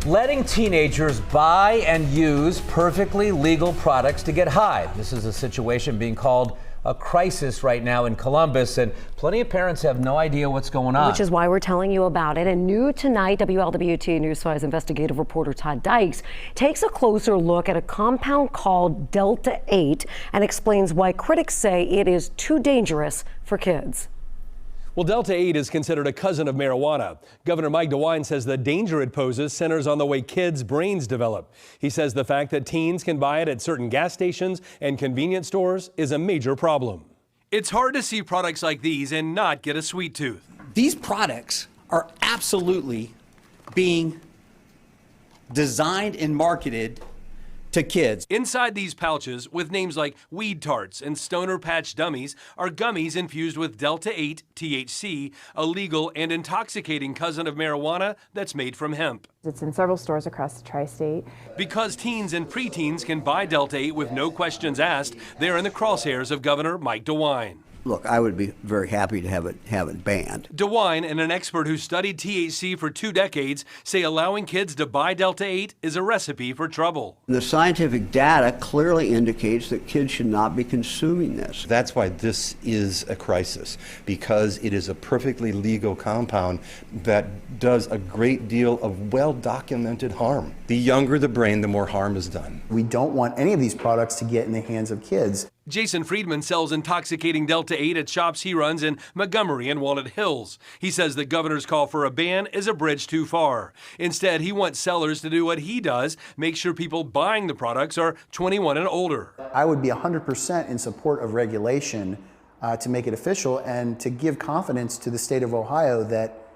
letting teenagers buy and use perfectly legal products to get high. This is a situation being called a crisis right now in Columbus, and plenty of parents have no idea what's going on. Which is why we're telling you about it. And new tonight, WLWT News 5's investigative reporter Todd Dykes takes a closer look at a compound called Delta 8 and explains why critics say it is too dangerous for kids. Well, Delta 8 is considered a cousin of marijuana. Governor Mike DeWine says the danger it poses centers on the way kids' brains develop. He says the fact that teens can buy it at certain gas stations and convenience stores is a major problem. It's hard to see products like these and not get a sweet tooth. These products are absolutely being designed and marketed to kids. Inside these pouches, with names like Weed Tarts and Stoner Patch Dummies, are gummies infused with Delta 8 THC, a legal and intoxicating cousin of marijuana that's made from hemp. It's in several stores across the tri-state. Because teens and preteens can buy Delta 8 with no questions asked, they're in the crosshairs of Governor Mike DeWine. Look, I would be very happy to have it banned. DeWine and an expert who studied THC for 2 decades say allowing kids to buy Delta 8 is a recipe for trouble. The scientific data clearly indicates that kids should not be consuming this. That's why this is a crisis, because it is a perfectly legal compound that does a great deal of well-documented harm. The younger the brain, the more harm is done. We don't want any of these products to get in the hands of kids. Jason Friedman sells intoxicating Delta 8 at shops he runs in Montgomery and Walnut Hills. He says the governor's call for a ban is a bridge too far. Instead, he wants sellers to do what he does, make sure people buying the products are 21 and older. I would be 100% in support of regulation to make it official and to give confidence to the state of Ohio that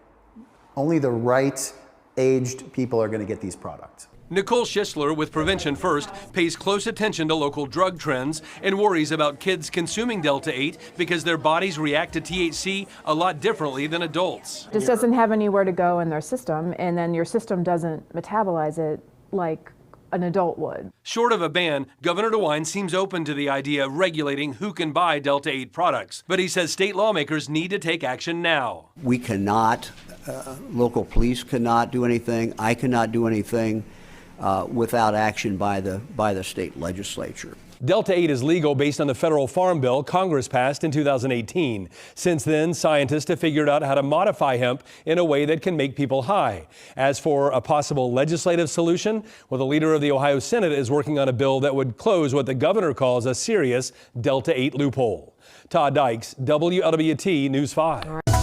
only the right aged people are going to get these products. Nicole Schisler with Prevention First pays close attention to local drug trends and worries about kids consuming Delta 8 because their bodies react to THC a lot differently than adults. It just doesn't have anywhere to go in their system, and then your system doesn't metabolize it like an adult would. Short of a ban, Governor DeWine seems open to the idea of regulating who can buy Delta 8 products, but he says state lawmakers need to take action now. We cannot, local police cannot do anything, I cannot do anything without action by the state legislature. Delta 8 is legal based on the federal farm bill Congress passed in 2018. Since then, scientists have figured out how to modify hemp in a way that can make people high. As for a possible legislative solution, well, the leader of the Ohio Senate is working on a bill that would close what the governor calls a serious Delta 8 loophole. Todd Dykes, WLWT News 5.